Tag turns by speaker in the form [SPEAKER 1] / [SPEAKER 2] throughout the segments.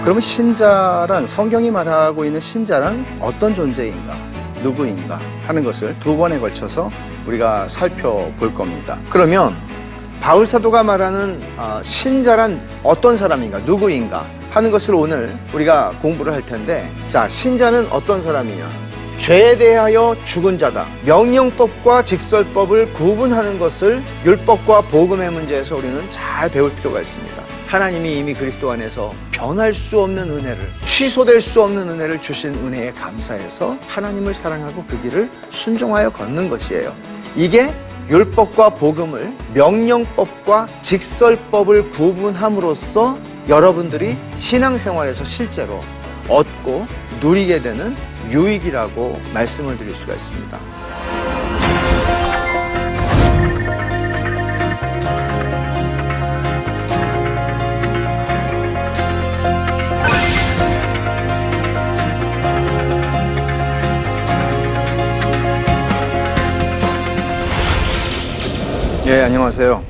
[SPEAKER 1] 그러면 신자란, 성경이 말하고 있는 신자란 어떤 존재인가, 누구인가 하는 것을 두 번에 걸쳐서 우리가 살펴볼 겁니다. 그러면 바울 사도가 말하는 신자란 어떤 사람인가, 누구인가 하는 것을 오늘 우리가 공부를 할 텐데, 자, 신자는 어떤 사람이냐? 죄에 대하여 죽은 자다. 명령법과 직설법을 구분하는 것을 율법과 복음의 문제에서 우리는 잘 배울 필요가 있습니다. 하나님이 이미 그리스도 안에서 변할 수 없는 은혜를, 취소될 수 없는 은혜를 주신 은혜에 감사해서 하나님을 사랑하고 그 길을 순종하여 걷는 것이에요. 이게 율법과 복음을, 명령법과 직설법을 구분함으로써 여러분들이 신앙생활에서 실제로 얻고 누리게 되는 유익이라고 말씀을 드릴 수가 있습니다. 예, 안녕하세요.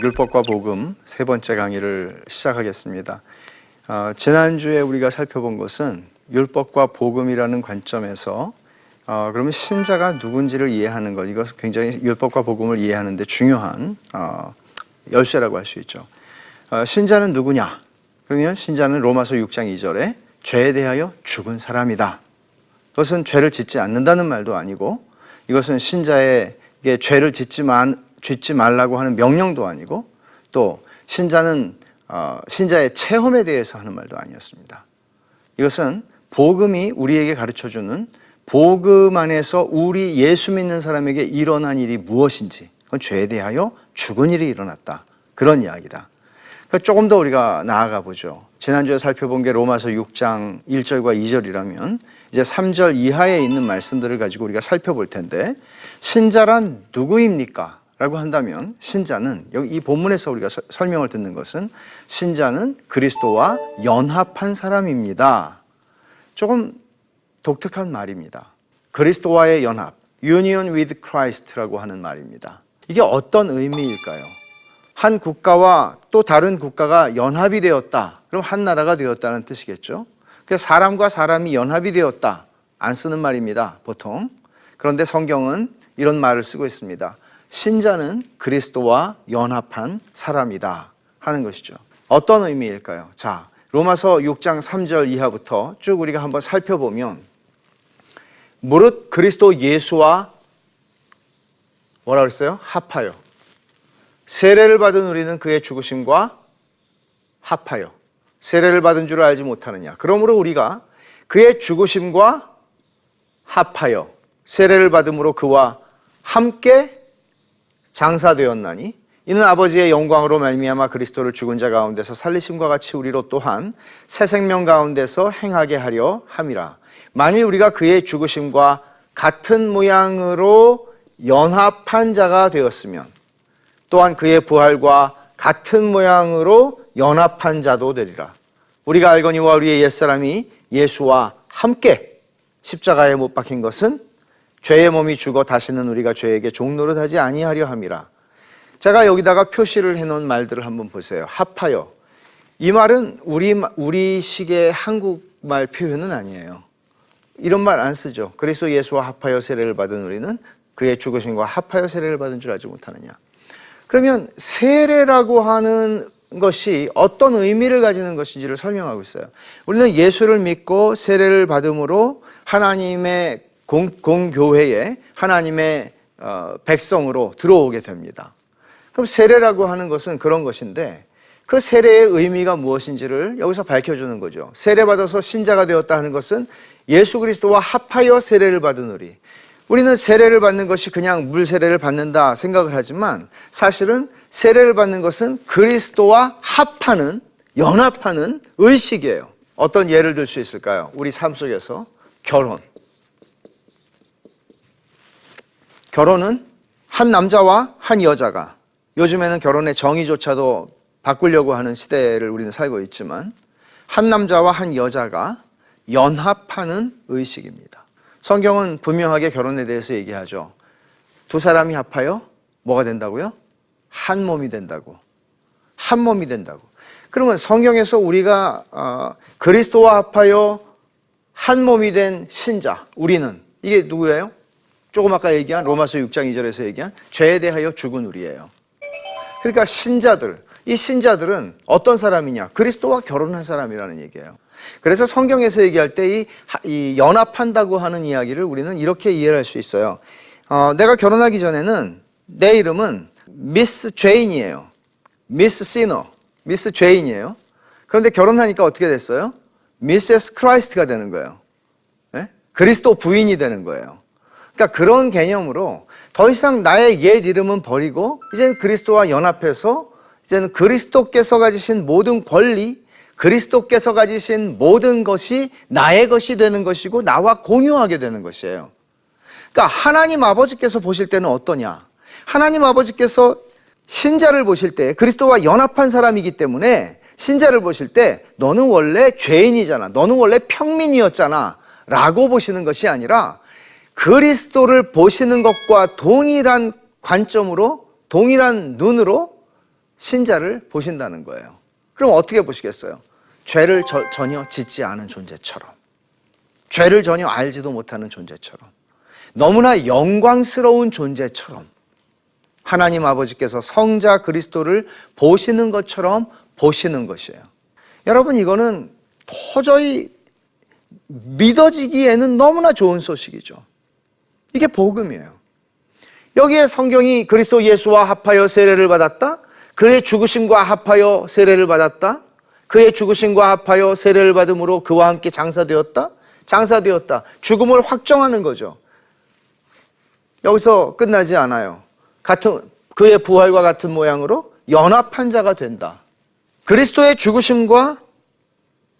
[SPEAKER 1] 율법과 복음 세 번째 강의를 시작하겠습니다. 지난주에 우리가 살펴본 것은 율법과 복음이라는 관점에서 그러면 신자가 누군지를 이해하는 것, 이것은 굉장히 율법과 복음을 이해하는 데 중요한 열쇠라고 할 수 있죠. 신자는 누구냐? 그러면 신자는 로마서 6장 2절에 죄에 대하여 죽은 사람이다. 그것은 죄를 짓지 않는다는 말도 아니고, 이것은 신자에게 죄를 짓지 말라고 하는 명령도 아니고, 또 신자는 신자의 체험에 대해서 하는 말도 아니었습니다. 이것은 복음이 우리에게 가르쳐주는, 복음 안에서 우리 예수 믿는 사람에게 일어난 일이 무엇인지, 그건 죄에 대하여 죽은 일이 일어났다, 그런 이야기다. 그러니까 조금 더 우리가 나아가 보죠. 지난주에 살펴본 게 로마서 6장 1절과 2절이라면 이제 3절 이하에 있는 말씀들을 가지고 우리가 살펴볼 텐데, 신자란 누구입니까? 라고 한다면, 신자는 여기 이 본문에서 우리가 설명을 듣는 것은, 신자는 그리스도와 연합한 사람입니다. 조금 독특한 말입니다. 그리스도와의 연합, Union with Christ라고 하는 말입니다. 이게 어떤 의미일까요? 한 국가와 또 다른 국가가 연합이 되었다. 그럼 한 나라가 되었다는 뜻이겠죠. 그래서 사람과 사람이 연합이 되었다, 안 쓰는 말입니다, 보통. 그런데 성경은 이런 말을 쓰고 있습니다. 신자는 그리스도와 연합한 사람이다 하는 것이죠. 어떤 의미일까요? 자, 로마서 6장 3절 이하부터 쭉 우리가 한번 살펴보면, 무릇 그리스도 예수와 뭐라 그랬어요? 합하여 세례를 받은 우리는 그의 죽으심과 합하여. 세례를 받은 줄을 알지 못하느냐? 그러므로 우리가 그의 죽으심과 합하여 세례를 받음으로 그와 함께 장사되었나니, 이는 아버지의 영광으로 말미암아 그리스도를 죽은 자 가운데서 살리심과 같이 우리로 또한 새 생명 가운데서 행하게 하려 함이라. 만일 우리가 그의 죽으심과 같은 모양으로 연합한 자가 되었으면 또한 그의 부활과 같은 모양으로 연합한 자도 되리라. 우리가 알거니와 우리의 옛사람이 예수와 함께 십자가에 못 박힌 것은 죄의 몸이 죽어 다시는 우리가 죄에게 종노릇하지 아니하려 함이라. 제가 여기다가 표시를 해놓은 말들을 한번 보세요. 합하여. 이 말은 우리식의 한국말 표현은 아니에요. 이런 말 안 쓰죠. 그리스도 예수와 합하여 세례를 받은 우리는 그의 죽으심과 합하여 세례를 받은 줄 알지 못하느냐. 그러면 세례라고 하는 것이 어떤 의미를 가지는 것인지를 설명하고 있어요. 우리는 예수를 믿고 세례를 받음으로 하나님의 공교회에, 하나님의 백성으로 들어오게 됩니다. 그럼 세례라고 하는 것은 그런 것인데, 그 세례의 의미가 무엇인지를 여기서 밝혀주는 거죠. 세례받아서 신자가 되었다 하는 것은 예수 그리스도와 합하여 세례를 받은 우리. 우리는 세례를 받는 것이 그냥 물 세례를 받는다 생각을 하지만, 사실은 세례를 받는 것은 그리스도와 합하는, 연합하는 의식이에요. 어떤 예를 들 수 있을까요? 우리 삶 속에서 결혼은 한 남자와 한 여자가, 요즘에는 결혼의 정의조차도 바꾸려고 하는 시대를 우리는 살고 있지만, 한 남자와 한 여자가 연합하는 의식입니다. 성경은 분명하게 결혼에 대해서 얘기하죠. 두 사람이 합하여 뭐가 된다고요? 한 몸이 된다고. 한 몸이 된다고. 그러면 성경에서 우리가 그리스도와 합하여 한 몸이 된 신자, 우리는 이게 누구예요? 조금 아까 얘기한 로마서 6장 2절에서 얘기한 죄에 대하여 죽은 우리예요. 그러니까 신자들, 이 신자들은 어떤 사람이냐? 그리스도와 결혼한 사람이라는 얘기예요. 그래서 성경에서 얘기할 때 이 연합한다고 하는 이야기를 우리는 이렇게 이해를 할 수 있어요. 내가 결혼하기 전에는 내 이름은 미스 죄인이에요. 미스 시너, 미스 죄인이에요. 그런데 결혼하니까 어떻게 됐어요? 미세스 크라이스트가 되는 거예요. 네? 그리스도 부인이 되는 거예요. 그러니까 그런 개념으로 더 이상 나의 옛 이름은 버리고 이제는 그리스도와 연합해서 이제는 그리스도께서 가지신 모든 권리, 그리스도께서 가지신 모든 것이 나의 것이 되는 것이고 나와 공유하게 되는 것이에요. 그러니까 하나님 아버지께서 보실 때는 어떠냐? 하나님 아버지께서 신자를 보실 때 그리스도와 연합한 사람이기 때문에 신자를 보실 때 너는 원래 죄인이잖아, 너는 원래 평민이었잖아 라고 보시는 것이 아니라 그리스도를 보시는 것과 동일한 관점으로, 동일한 눈으로 신자를 보신다는 거예요. 그럼 어떻게 보시겠어요? 죄를 전혀 짓지 않은 존재처럼, 죄를 전혀 알지도 못하는 존재처럼, 너무나 영광스러운 존재처럼 하나님 아버지께서 성자 그리스도를 보시는 것처럼 보시는 것이에요. 여러분, 이거는 도저히 믿어지기에는 너무나 좋은 소식이죠. 이게 복음이에요. 여기에 성경이 그리스도 예수와 합하여 세례를 받았다, 그의 죽으심과 합하여 세례를 받았다, 그의 죽으심과 합하여 세례를 받음으로 그와 함께 장사되었다, 죽음을 확정하는 거죠. 여기서 끝나지 않아요. 그의 부활과 같은 모양으로 연합한 자가 된다. 그리스도의 죽으심과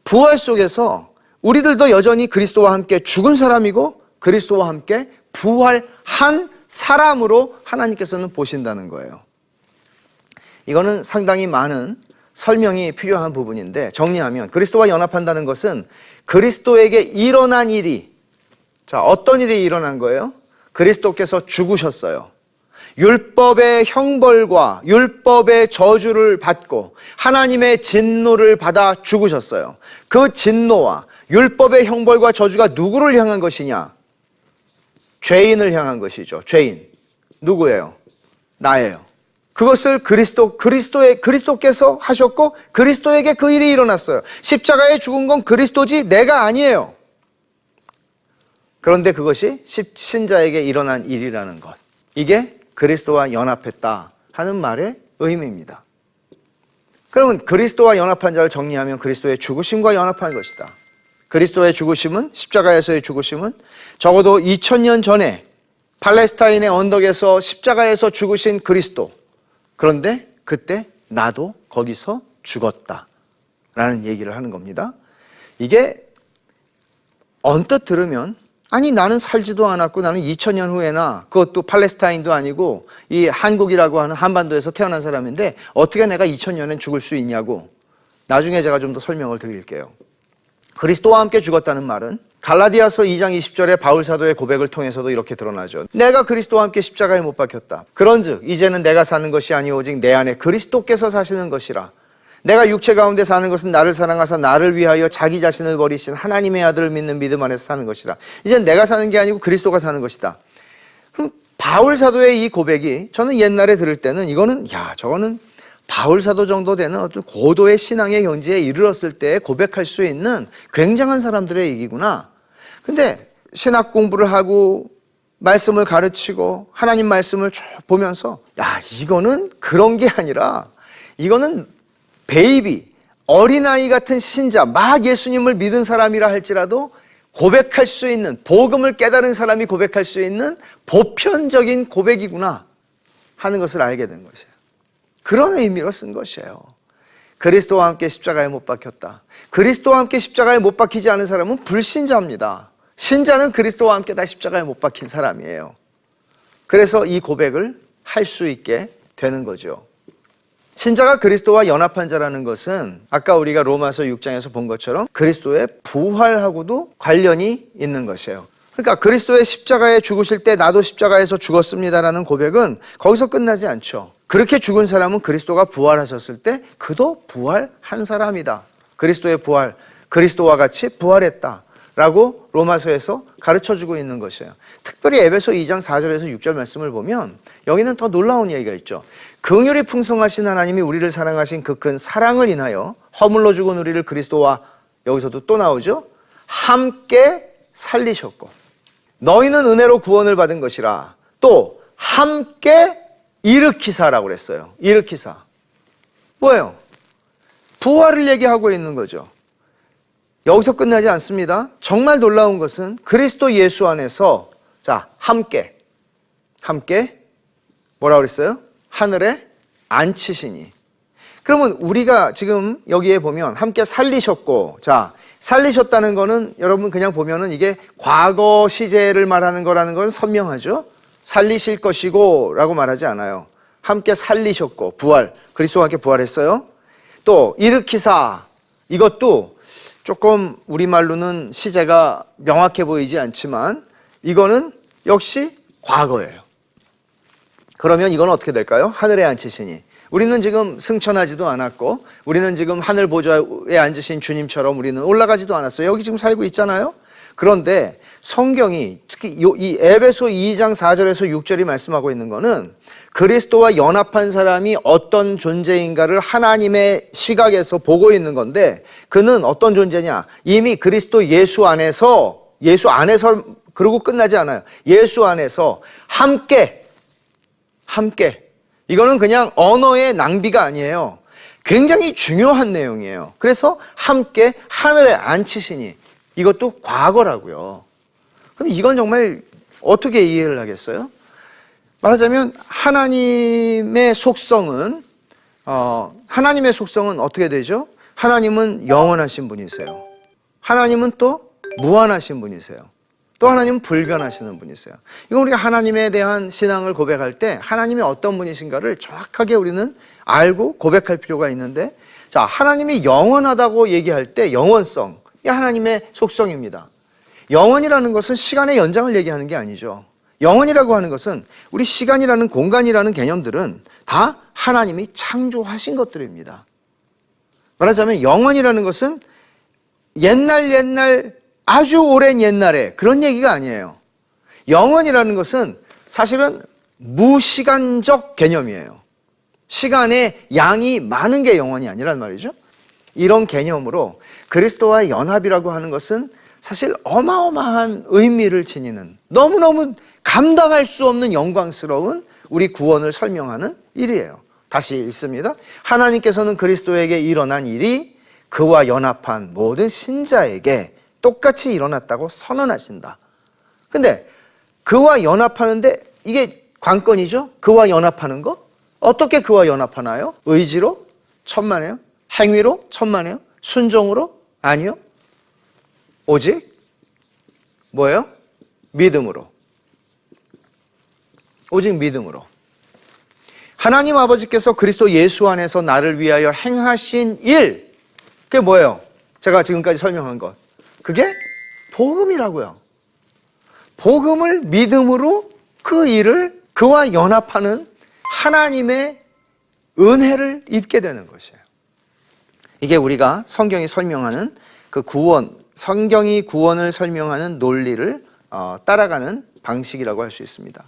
[SPEAKER 1] 부활 속에서 우리들도 여전히 그리스도와 함께 죽은 사람이고 그리스도와 함께 부활한 사람으로 하나님께서는 보신다는 거예요. 이거는 상당히 많은 설명이 필요한 부분인데, 정리하면 그리스도와 연합한다는 것은 그리스도에게 일어난 일이, 어떤 일이 일어난 거예요? 그리스도께서 죽으셨어요. 율법의 형벌과 율법의 저주를 받고 하나님의 진노를 받아 죽으셨어요. 그 진노와 율법의 형벌과 저주가 누구를 향한 것이냐? 죄인을 향한 것이죠. 죄인. 누구예요? 나예요. 그것을 그리스도께서 하셨고 그리스도에게 그 일이 일어났어요. 십자가에 죽은 건 그리스도지 내가 아니에요. 그런데 그것이 신자에게 일어난 일이라는 것, 이게 그리스도와 연합했다 하는 말의 의미입니다. 그러면 그리스도와 연합한 자를 정리하면 그리스도의 죽으심과 연합한 것이다. 그리스도의 죽으심은, 십자가에서의 죽으심은 적어도 2000년 전에 팔레스타인의 언덕에서 십자가에서 죽으신 그리스도, 그런데 그때 나도 거기서 죽었다라는 얘기를 하는 겁니다. 이게 언뜻 들으면, 아니 나는 살지도 않았고 나는 2000년 후에나, 그것도 팔레스타인도 아니고 이 한국이라고 하는 한반도에서 태어난 사람인데 어떻게 내가 2000년엔 죽을 수 있냐고, 나중에 제가 좀 더 설명을 드릴게요. 그리스도와 함께 죽었다는 말은 갈라디아서 2장 20절의 바울 사도의 고백을 통해서도 이렇게 드러나죠. 내가 그리스도와 함께 십자가에 못 박혔다. 그런즉 이제는 내가 사는 것이 아니오 오직 내 안에 그리스도께서 사시는 것이라. 내가 육체 가운데 사는 것은 나를 사랑하사 나를 위하여 자기 자신을 버리신 하나님의 아들을 믿는 믿음 안에서 사는 것이라. 이제는 내가 사는 게 아니고 그리스도가 사는 것이다. 그럼 바울 사도의 이 고백이, 저는 옛날에 들을 때는 이거는 저거는 바울 사도 정도 되는 어떤 고도의 신앙의 경지에 이르렀을 때 고백할 수 있는 굉장한 사람들의 얘기구나. 근데 신학 공부를 하고 말씀을 가르치고 하나님 말씀을 쭉 보면서 이거는 그런 게 아니라 이거는 베이비, 어린아이 같은 신자, 막 예수님을 믿은 사람이라 할지라도 고백할 수 있는, 복음을 깨달은 사람이 고백할 수 있는 보편적인 고백이구나 하는 것을 알게 된 것이에요. 그런 의미로 쓴 것이에요. 그리스도와 함께 십자가에 못 박혔다. 그리스도와 함께 십자가에 못 박히지 않은 사람은 불신자입니다. 신자는 그리스도와 함께 다 십자가에 못 박힌 사람이에요. 그래서 이 고백을 할 수 있게 되는 거죠. 신자가 그리스도와 연합한 자라는 것은 아까 우리가 로마서 6장에서 본 것처럼 그리스도의 부활하고도 관련이 있는 것이에요. 그러니까 그리스도의 십자가에 죽으실 때 나도 십자가에서 죽었습니다라는 고백은 거기서 끝나지 않죠. 그렇게 죽은 사람은 그리스도가 부활하셨을 때 그도 부활한 사람이다. 그리스도의 부활, 그리스도와 같이 부활했다 라고 로마서에서 가르쳐주고 있는 것이에요. 특별히 에베소 2장 4절에서 6절 말씀을 보면 여기는 더 놀라운 얘기가 있죠. 긍휼이 풍성하신 하나님이 우리를 사랑하신 그 큰 사랑을 인하여 허물로 죽은 우리를 그리스도와, 여기서도 또 나오죠, 함께 살리셨고 너희는 은혜로 구원을 받은 것이라 또 함께 일으키사라고 그랬어요. 일으키사. 뭐예요? 부활을 얘기하고 있는 거죠. 여기서 끝나지 않습니다. 정말 놀라운 것은 그리스도 예수 안에서 함께 뭐라고 그랬어요? 하늘에 앉히시니. 그러면 우리가 지금 여기에 보면 함께 살리셨고, 살리셨다는 거는 여러분 그냥 보면은 이게 과거 시제를 말하는 거라는 건 선명하죠. 살리실 것이고 라고 말하지 않아요. 함께 살리셨고, 부활, 그리스도와 함께 부활했어요. 또 일으키사, 이것도 조금 우리말로는 시제가 명확해 보이지 않지만 이거는 역시 과거예요. 그러면 이건 어떻게 될까요? 하늘에 앉히시니. 우리는 지금 승천하지도 않았고 우리는 지금 하늘 보좌에 앉으신 주님처럼 우리는 올라가지도 않았어요. 여기 지금 살고 있잖아요. 그런데 성경이 특히 이 에베소 2장 4절에서 6절이 말씀하고 있는 거는 그리스도와 연합한 사람이 어떤 존재인가를 하나님의 시각에서 보고 있는 건데, 그는 어떤 존재냐? 이미 그리스도 예수 안에서 그러고 끝나지 않아요. 예수 안에서 함께. 이거는 그냥 언어의 낭비가 아니에요. 굉장히 중요한 내용이에요. 그래서 함께 하늘에 앉히시니, 이것도 과거라고요. 그럼 이건 정말 어떻게 이해를 하겠어요? 말하자면 하나님의 속성은 어떻게 되죠? 하나님은 영원하신 분이세요. 하나님은 또 무한하신 분이세요. 또 하나님은 불변하시는 분이세요. 이건 우리가 하나님에 대한 신앙을 고백할 때 하나님이 어떤 분이신가를 정확하게 우리는 알고 고백할 필요가 있는데, 하나님이 영원하다고 얘기할 때 영원성, 이 하나님의 속성입니다. 영원이라는 것은 시간의 연장을 얘기하는 게 아니죠. 영원이라고 하는 것은 우리 시간이라는 공간이라는 개념들은 다 하나님이 창조하신 것들입니다. 말하자면 영원이라는 것은 옛날 아주 오랜 옛날에 그런 얘기가 아니에요. 영원이라는 것은 사실은 무시간적 개념이에요. 시간의 양이 많은 게 영원이 아니란 말이죠. 이런 개념으로 그리스도와의 연합이라고 하는 것은 사실 어마어마한 의미를 지니는, 너무너무 감당할 수 없는 영광스러운 우리 구원을 설명하는 일이에요. 다시 읽습니다. 하나님께서는 그리스도에게 일어난 일이 그와 연합한 모든 신자에게 똑같이 일어났다고 선언하신다. 근데 그와 연합하는데 이게 관건이죠. 그와 연합하는 거? 어떻게 그와 연합하나요? 의지로? 천만에요? 행위로? 천만에요? 순종으로? 아니요. 오직 뭐예요? 믿음으로. 오직 믿음으로. 하나님 아버지께서 그리스도 예수 안에서 나를 위하여 행하신 일, 그게 뭐예요? 제가 지금까지 설명한 것, 그게 복음이라고요. 복음을 믿음으로 그 일을, 그와 연합하는 하나님의 은혜를 입게 되는 것이에요. 이게 우리가 성경이 설명하는 그 구원, 성경이 구원을 설명하는 논리를 따라가는 방식이라고 할 수 있습니다.